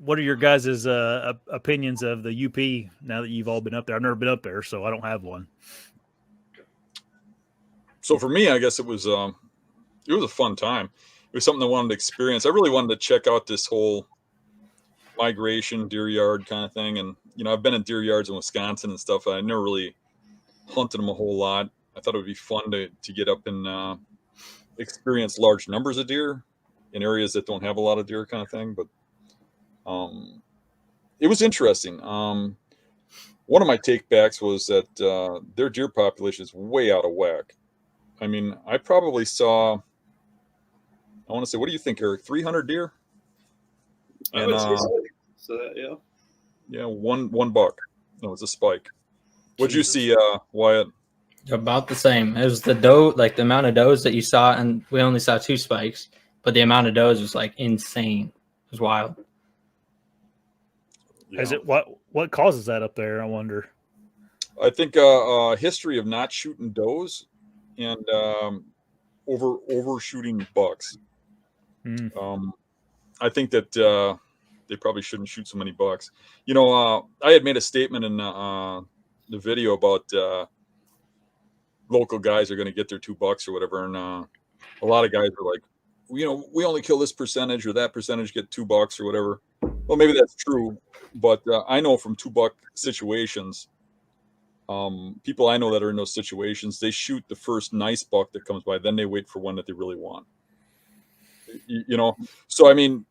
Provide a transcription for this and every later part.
what are your guys' opinions of the UP now that you've all been up there? I've never been up there, so I don't have one. So for me, I guess it was a fun time. It was something I wanted to experience. I really wanted to check out this whole migration deer yard kind of thing. And, I've been in deer yards in Wisconsin and stuff. I never really hunted them a whole lot. I thought it would be fun to get up and experience large numbers of deer in areas that don't have a lot of deer kind of thing. But it was interesting. One of my takebacks was that their deer population is way out of whack. I mean, I probably saw, I want to say, what do you think, Eric? 300 deer? I would say so. Yeah. Yeah, one buck. No, it's a spike. What'd you see, Wyatt? About the same. It was the doe, like the amount of does that you saw, and we only saw 2 spikes, but the amount of does was like insane. It was wild. Yeah. Is it what causes that up there? I wonder. I think a history of not shooting does and overshooting bucks. I think that they probably shouldn't shoot so many bucks. I had made a statement in the video about local guys are going to get their 2 bucks or whatever, and a lot of guys are like, we only kill this percentage or that percentage, get 2 bucks or whatever. Well, maybe that's true, but I know from 2 buck situations, people I know that are in those situations, they shoot the first nice buck that comes by, then they wait for one that they really want. So I mean,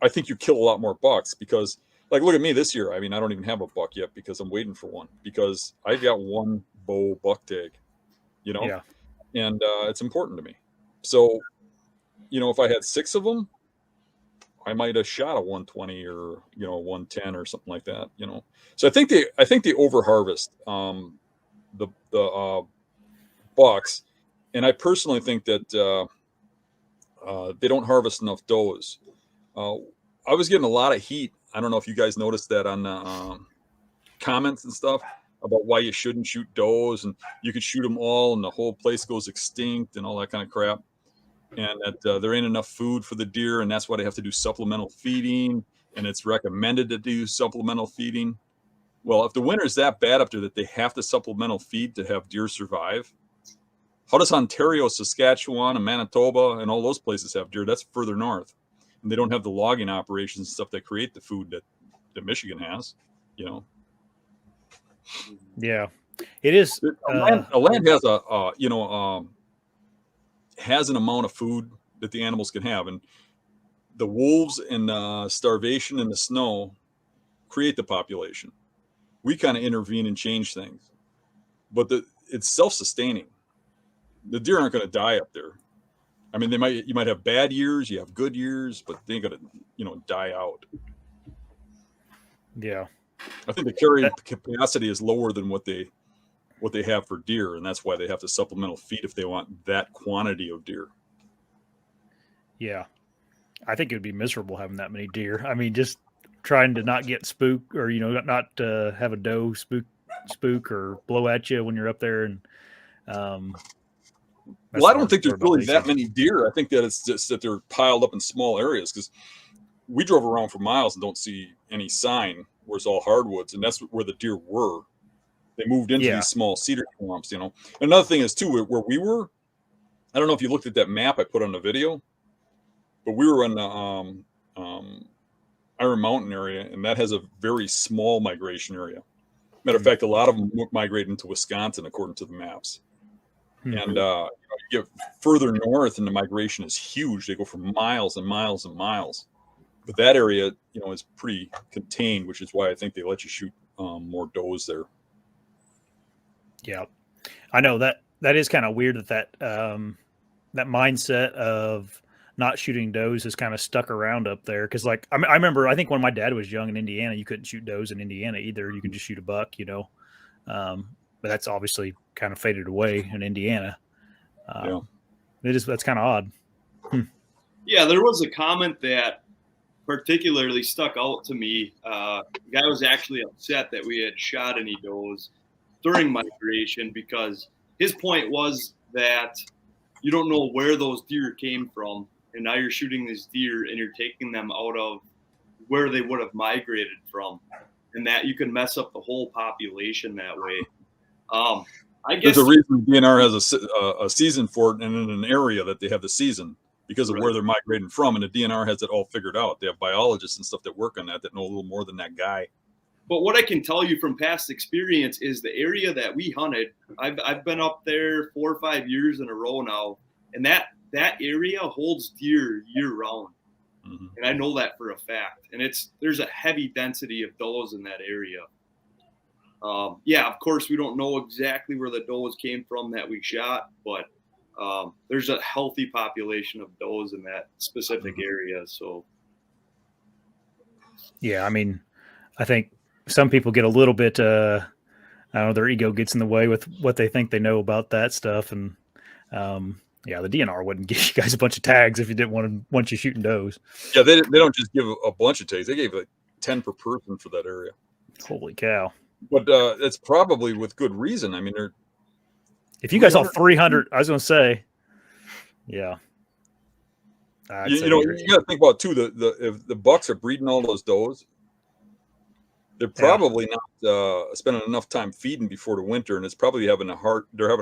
I think you kill a lot more bucks because, like, look at me this year. I mean, I don't even have a buck yet because I'm waiting for one because I've got 1 bow buck tag, Yeah. and it's important to me. So, if I had 6 of them, I might have shot a 120 or 110 or something like that. So I think they over harvest the bucks, and I personally think that they don't harvest enough does. I was getting a lot of heat. I don't know if you guys noticed that on the comments and stuff about why you shouldn't shoot does and you could shoot them all and the whole place goes extinct and all that kind of crap. And that there ain't enough food for the deer, and that's why they have to do supplemental feeding, and it's recommended to do supplemental feeding. Well, if the winter's that bad up there that they have to supplemental feed to have deer survive, how does Ontario, Saskatchewan, and Manitoba and all those places have deer? That's further north, and they don't have the logging operations and stuff that create the food that Michigan has. Yeah, it is. A land has has an amount of food that the animals can have, and the wolves and starvation and the snow create the population. We kind of intervene and change things, but it's self-sustaining. The deer aren't going to die up there. I mean, you might have bad years, you have good years, but they ain't going to die out. Yeah, I think the carrying capacity is lower than what they have for deer, and that's why they have to supplemental feed if they want that quantity of deer. Yeah, I think it would be miserable having that many deer. I mean, just trying to not get spooked or not have a doe spook or blow at you when you're up there. And well, I don't think there's really that many deer. I think that it's just that they're piled up in small areas because we drove around for miles and don't see any sign where it's all hardwoods, and that's where the deer were. They moved into these small cedar swamps, Another thing is, too, where we were, I don't know if you looked at that map I put on the video, but we were in the Iron Mountain area, and that has a very small migration area. Matter of fact, a lot of them migrate into Wisconsin, according to the maps. And you get further north, and the migration is huge. They go for miles and miles and miles. But that area, is pretty contained, which is why I think they let you shoot more does there. Yeah, I know that is kind of weird that mindset of not shooting does is kind of stuck around up there. Because I remember, I think when my dad was young in Indiana, you couldn't shoot does in Indiana either. You could just shoot a buck, but that's obviously kind of faded away in Indiana. That's kind of odd. Yeah, there was a comment that particularly stuck out to me. The guy was actually upset that we had shot any does during migration because his point was that you don't know where those deer came from, and now you're shooting these deer and you're taking them out of where they would have migrated from, and that you can mess up the whole population that way. I guess there's a reason the DNR has a season for it, and in an area that they have the season because of where they're migrating from, and the DNR has it all figured out. They have biologists and stuff that work on that know a little more than that guy. But what I can tell you from past experience is the area that we hunted, I've been up there 4 or 5 years in a row now, and that area holds deer year round. Mm-hmm. And I know that for a fact. And there's a heavy density of does in that area. Yeah, of course, we don't know exactly where the does came from that we shot, but there's a healthy population of does in that specific area. So, yeah, I mean, I think some people get a little bit, I don't know, their ego gets in the way with what they think they know about that stuff. And yeah, the DNR wouldn't give you guys a bunch of tags if you didn't want you shooting does. Yeah, they don't just give a bunch of tags. They gave like 10 per person for that area. Holy cow. But it's probably with good reason. I mean, if you guys saw 300, I was going to say, yeah. You know, you got to think about too. If the bucks are breeding all those does, they're probably not spending enough time feeding before the winter, and it's probably they're having a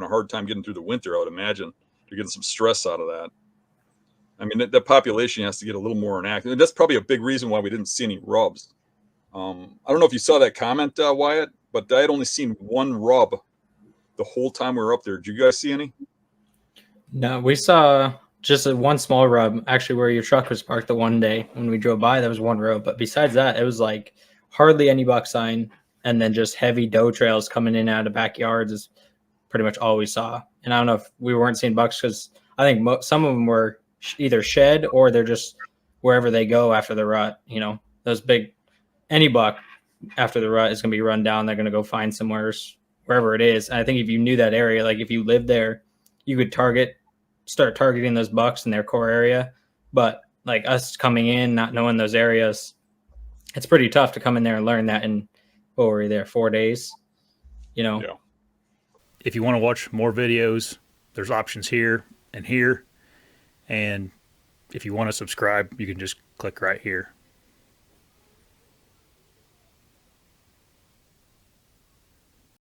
hard time getting through the winter. I would imagine they're getting some stress out of that. I mean, the population has to get a little more inactive, and that's probably a big reason why we didn't see any rubs. I don't know if you saw that comment, Wyatt, but I had only seen one rub the whole time we were up there. Did you guys see any? No, we saw just one small rub, actually, where your truck was parked the one day when we drove by. There was one rub, but besides that, it was like hardly any buck sign, and then just heavy doe trails coming in and out of backyards is pretty much all we saw. And I don't know if we weren't seeing bucks because I think some of them were either shed or they're just wherever they go after the rut. You know, those big, any buck after the rut is going to be run down. They're going to go find somewhere, wherever it is. And I think if you knew that area, like if you lived there, you could start targeting those bucks in their core area. But like us coming in, not knowing those areas, it's pretty tough to come in there and learn that in, what were we there, 4 days? You know? Yeah. If you want to watch more videos, there's options here and here. And if you want to subscribe, you can just click right here.